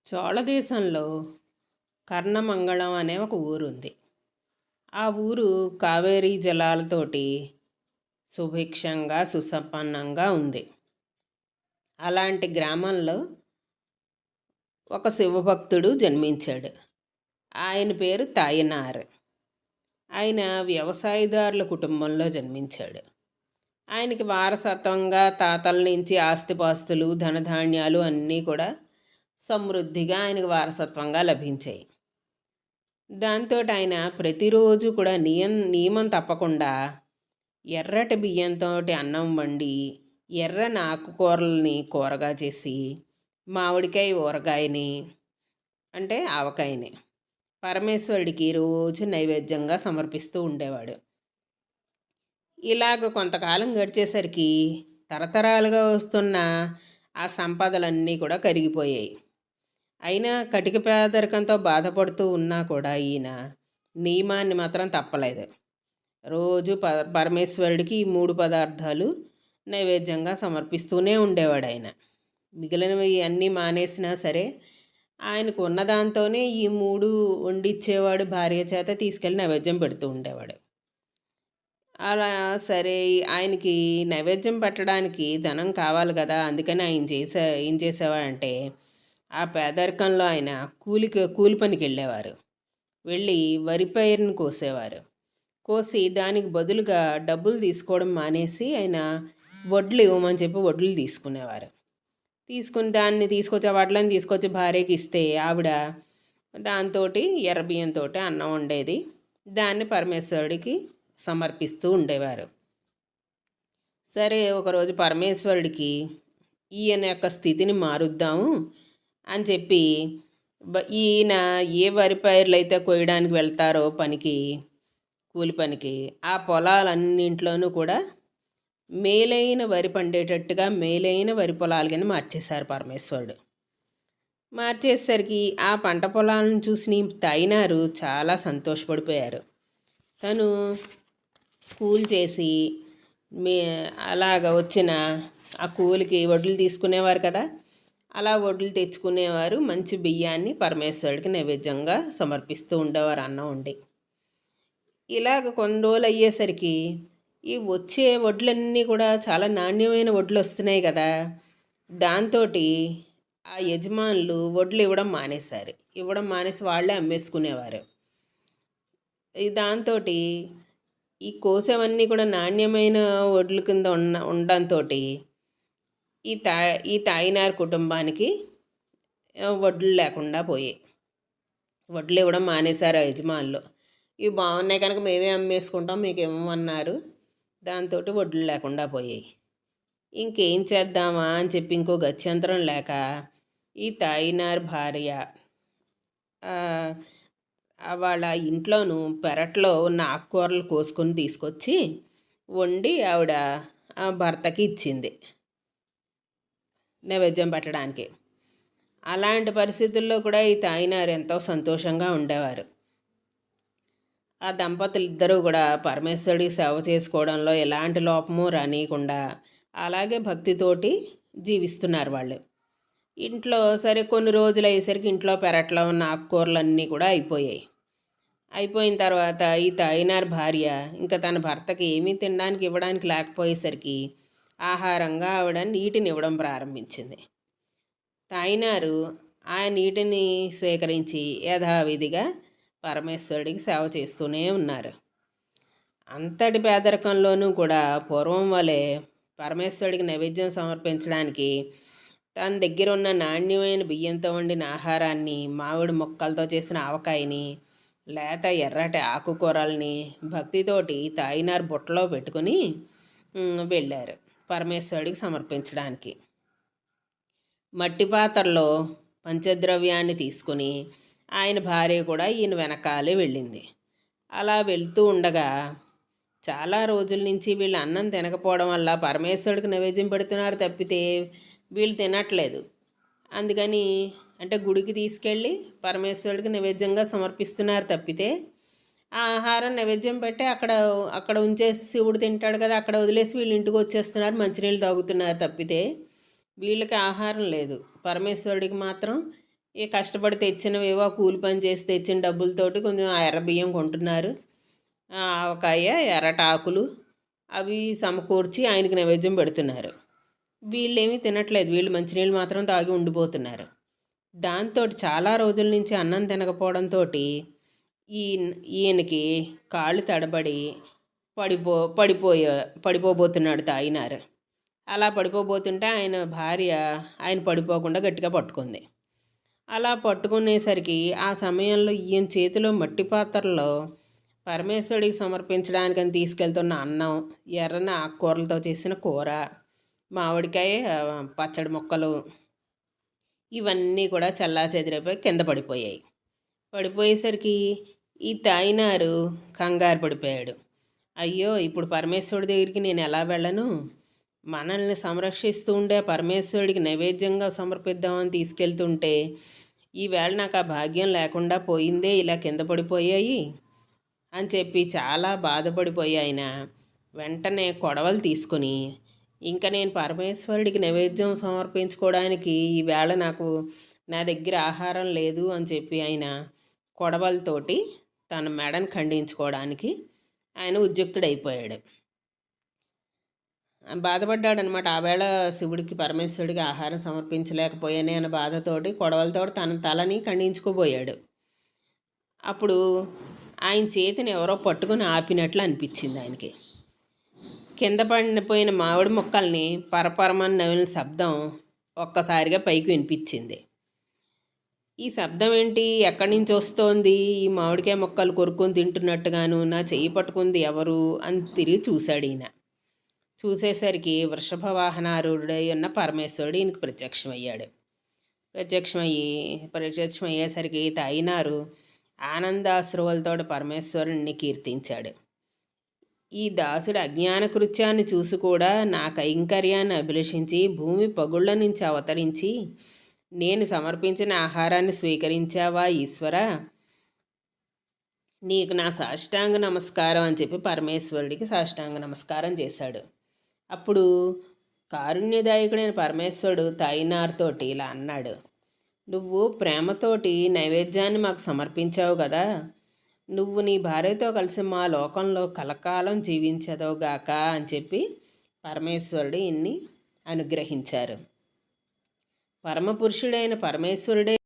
చోళదేశంలో కర్ణమంగళం అనే ఒక ఊరుంది. ఆ ఊరు కావేరీ జలాలతోటి సుభిక్షంగా సుసంపన్నంగా ఉంది. అలాంటి గ్రామంలో ఒక శివభక్తుడు జన్మించాడు. ఆయన పేరు తాయినార్. ఆయన వ్యవసాయదారుల కుటుంబంలో జన్మించాడు. ఆయనకి వారసత్వంగా తాతల నుంచి ఆస్తిపాస్తులు ధనధాన్యాలు అన్నీ కూడా సమృద్ధిగా ఆయనకు వారసత్వంగా లభించాయి. దాంతో ఆయన ప్రతిరోజు కూడా నియమం తప్పకుండా ఎర్రటి బియ్యంతో అన్నం వండి ఎర్రని ఆకుకూరల్ని కూరగా చేసి మామిడికాయ ఊరగాయని అంటే ఆవకాయని పరమేశ్వరుడికి రోజు నైవేద్యంగా సమర్పిస్తూ ఉండేవాడు. ఇలాగ కొంతకాలం గడిచేసరికి తరతరాలుగా వస్తున్న ఆ సంపదలన్నీ కూడా కరిగిపోయాయి. అయినా కటిక పేదరికంతో బాధపడుతూ ఉన్నా కూడా ఈయన నియమాన్ని మాత్రం తప్పలేదు. రోజు పరమేశ్వరుడికి ఈ 3 పదార్థాలు నైవేద్యంగా సమర్పిస్తూనే ఉండేవాడు. ఆయన మిగిలినవి అన్నీ మానేసినా సరే ఆయనకు ఉన్నదాంతోనే ఈ 3 వండిచ్చేవాడు. భార్య చేత తీసుకెళ్ళి నైవేద్యం పెడుతూ ఉండేవాడు. అలా సరే ఆయనకి నైవేద్యం పెట్టడానికి ధనం కావాలి కదా, అందుకని ఏం చేసేవాడంటే ఆ పేదరికంలో ఆయన కూలి పనికి వెళ్ళేవారు. వెళ్ళి వరి పైరుని కోసేవారు. కోసి దానికి బదులుగా డబ్బులు తీసుకోవడం మానేసి ఆయన వడ్లు ఇవ్వమని చెప్పి వడ్లు తీసుకునేవారు. తీసుకుని వడ్లను తీసుకొచ్చి భార్యకి ఇస్తే ఆవిడ దాంతో ఎర్ర బియ్యంతో అన్నం వండేది. దాన్ని పరమేశ్వరుడికి సమర్పిస్తూ ఉండేవారు. సరే ఒకరోజు పరమేశ్వరుడికి ఈయన యొక్క స్థితిని మారుద్దాము అని చెప్పి ఈయన ఏ వరి పైర్లు అయితే కోయడానికి వెళ్తారో కూలి పనికి, ఆ పొలాలన్నింట్లోనూ కూడా మేలైన వరి పండేటట్టుగా మేలైన వరి పొలాలు కానీ మార్చేశారు పరమేశ్వరుడు. మార్చేసరికి ఆ పంట పొలాలను చూసి తాయినారు చాలా సంతోషపడిపోయారు. తను కూలి చేసి అలాగ వచ్చిన ఆ కూలికి వడ్లు తీసుకునేవారు కదా, అలా వడ్లు తెచ్చుకునేవారు. మంచి బియ్యాన్ని పరమేశ్వరుడికి నైవేద్యంగా సమర్పిస్తూ ఉండేవారు అన్నం వండి. ఇలాగ కొన్ని రోజులు అయ్యేసరికి ఈ వచ్చే వడ్లన్నీ కూడా చాలా నాణ్యమైన వడ్లు వస్తున్నాయి కదా, దాంతో ఆ యజమానులు వడ్లు ఇవ్వడం మానేసి వాళ్ళే అమ్మేసుకునేవారు. దాంతో ఈ కోసేవన్నీ కూడా నాణ్యమైన వడ్ల కింద ఉండడంతో ఈ తాయినార్ కుటుంబానికి వడ్లు లేకుండా పోయాయి. వడ్లు ఇవ్వడం మానేశారు ఆ యజమానులు. ఇవి బాగున్నాయి కనుక మేమే అమ్మేసుకుంటాం, మీకు ఇవ్వమన్నారు. దాంతో వడ్లు లేకుండా పోయాయి. ఇంకేం చేద్దామా అని చెప్పి ఇంకో గత్యంతరం లేక ఈ తాయినార్ భార్య వాళ్ళ ఇంట్లోనూ పెరట్లో ఉన్న ఆకుకూరలు కోసుకొని తీసుకొచ్చి వండి ఆవిడ భర్తకి ఇచ్చింది నైవేద్యం పెట్టడానికి. అలాంటి పరిస్థితుల్లో కూడా ఈ తాయినారు ఎంతో సంతోషంగా ఉండేవారు. ఆ దంపతులు ఇద్దరూ కూడా పరమేశ్వరుడికి సేవ చేసుకోవడంలో ఎలాంటి లోపము రానియకుండా అలాగే భక్తితోటి జీవిస్తున్నారు వాళ్ళు. ఇంట్లో సరే కొన్ని రోజులు అయ్యేసరికి ఇంట్లో పెరట్లో ఉన్న ఆకుకూరలన్నీ కూడా అయిపోయిన తర్వాత ఈ తాయినార్ భార్య ఇంకా తన భర్తకి ఏమీ తినడానికి ఇవ్వడానికి లేకపోయేసరికి ఆహారంగా ఆవిడ నీటిని ఇవ్వడం ప్రారంభించింది. తాయినారు ఆ నీటిని సేకరించి యథావిధిగా పరమేశ్వరుడికి సేవ చేస్తూనే ఉన్నారు. అంతటి పేదరికంలోనూ కూడా పూర్వం వలె పరమేశ్వరుడికి నైవేద్యం సమర్పించడానికి తన దగ్గర ఉన్న నాణ్యమైన బియ్యంతో వండిన ఆహారాన్ని, మామిడి మొక్కలతో చేసిన ఆవకాయని, లేత ఎర్రటి ఆకుకూరల్ని భక్తితోటి తాయినార్ బుట్టలో పెట్టుకుని వెళ్ళారు పరమేశ్వరుడికి సమర్పించడానికి. మట్టి పాత్రలో పంచద్రవ్యాన్ని తీసుకుని ఆయన భార్య కూడా ఈయన వెనకాలే వెళ్ళింది. అలా వెళ్తూ ఉండగా చాలా రోజుల నుంచి వీళ్ళు అన్నం తినకపోవడం వల్ల పరమేశ్వరుడికి నైవేద్యం పెడుతున్నారు తప్పితే వీళ్ళు తినట్లేదు. అందుకని అంటే గుడికి తీసుకెళ్ళి పరమేశ్వరుడికి నైవేద్యంగా సమర్పిస్తున్నారు తప్పితే ఆ ఆహారం నైవేద్యం పెట్టి అక్కడ ఉంచేసి శివుడు తింటాడు కదా, అక్కడ వదిలేసి వీళ్ళు ఇంటికి వచ్చేస్తున్నారు, మంచినీళ్ళు తాగుతున్నారు తప్పితే వీళ్ళకి ఆహారం లేదు. పరమేశ్వరుడికి మాత్రం కష్టపడి తెచ్చినవేవో కూలి పని చేసి తెచ్చిన డబ్బులతోటి కొంచెం ఆ ఎర్ర బియ్యం కొంటున్నారు, ఆవకాయ ఎర్రటాకులు అవి సమకూర్చి ఆయనకి నైవేద్యం పెడుతున్నారు. వీళ్ళేమీ తినట్లేదు, వీళ్ళు మంచినీళ్ళు మాత్రం తాగి ఉండిపోతున్నారు. దాంతో చాలా రోజుల నుంచి అన్నం తినకపోవడంతో ఈయనకి కాళ్ళు తడబడి పడిపోబోతున్నాడు తాయినారు. అలా పడిపోబోతుంటే ఆయన భార్య ఆయన పడిపోకుండా గట్టిగా పట్టుకుంది. అలా పట్టుకునేసరికి ఆ సమయంలో ఈయన చేతిలో మట్టి పాత్రలో పరమేశ్వరుడికి సమర్పించడానికని తీసుకెళ్తున్న అన్నం, ఎర్రని ఆకుకూరలతో చేసిన కూర, మామిడికాయ పచ్చడి ముక్కలు ఇవన్నీ కూడా చల్లాచెదిరైపోయి కింద పడిపోయాయి. పడిపోయేసరికి ఈ తాయినారు కంగారు పడిపోయాడు. అయ్యో, ఇప్పుడు పరమేశ్వరుడి దగ్గరికి నేను ఎలా వెళ్ళను? మనల్ని సంరక్షిస్తూ ఉండే పరమేశ్వరుడికి నైవేద్యంగా సమర్పిద్దామని తీసుకెళ్తుంటే ఈవేళ నాకు ఆ భాగ్యం లేకుండా పోయిందే, ఇలా కింద పడిపోయాయి అని చెప్పి చాలా బాధపడిపోయి ఆయన వెంటనే కొడవలు తీసుకొని ఇంకా నేను పరమేశ్వరుడికి నైవేద్యం సమర్పించుకోవడానికి ఈవేళ నా దగ్గర ఆహారం లేదు అని చెప్పి ఆయన కొడవలతోటి తన మెడను ఖండించుకోవడానికి ఆయన ఉద్యుక్తుడైపోయాడు. బాధపడ్డాడనమాట. ఆవేళ శివుడికి పరమేశ్వరుడికి ఆహారం సమర్పించలేకపోయానే అన్న బాధతోటి కొడవలతో తన తలని ఖండించుకోబోయాడు. అప్పుడు ఆయన చేతిని ఎవరో పట్టుకుని ఆపినట్లు అనిపించింది ఆయనకి. కింద పడిపోయిన మామిడి ముక్కల్ని పరపరమని నవిలిన శబ్దం ఒక్కసారిగా పైకి వినిపించింది. ఈ శబ్దం ఏంటి, ఎక్కడి నుంచి వస్తోంది? ఈ మామిడికాయ ముక్కలు కొరుక్కొని తింటున్నట్టుగాను, నా చెయ్యి పట్టుకుంది ఎవరు అని తిరిగి చూశాడు ఈయన. చూసేసరికి వృషభ వాహనారూఢుడై ఉన్న పరమేశ్వరుడు ఈయనకు ప్రత్యక్షమయ్యాడు. ప్రత్యక్షమయ్యేసరికి తాయినారు ఆనందాశ్రువులతో పరమేశ్వరుణ్ణి కీర్తించాడు. ఈ దాసుడు అజ్ఞాన కృత్యాన్ని చూసి కూడా నా కైంకర్యాన్ని అభిలషించి భూమి పగుళ్ళ నుంచి అవతరించి నేను సమర్పించిన ఆహారాన్ని స్వీకరించావా ఈశ్వర, నీకు నా సాష్టాంగ నమస్కారం అని చెప్పి పరమేశ్వరుడికి సాష్టాంగ నమస్కారం చేశాడు. అప్పుడు కారుణ్యదాయకుడైన పరమేశ్వరుడు తాయినార్తోటి ఇలా అన్నాడు, నువ్వు ప్రేమతోటి నైవేద్యాన్ని మాకు సమర్పించావు కదా, నువ్వు నీ భార్యతో కలిసి మా లోకంలో కలకాలం జీవించదవుగాక అని చెప్పి పరమేశ్వరుడు ఇన్ని అనుగ్రహించారు. పరమపురుషుడైన పరమేశ్వరుడే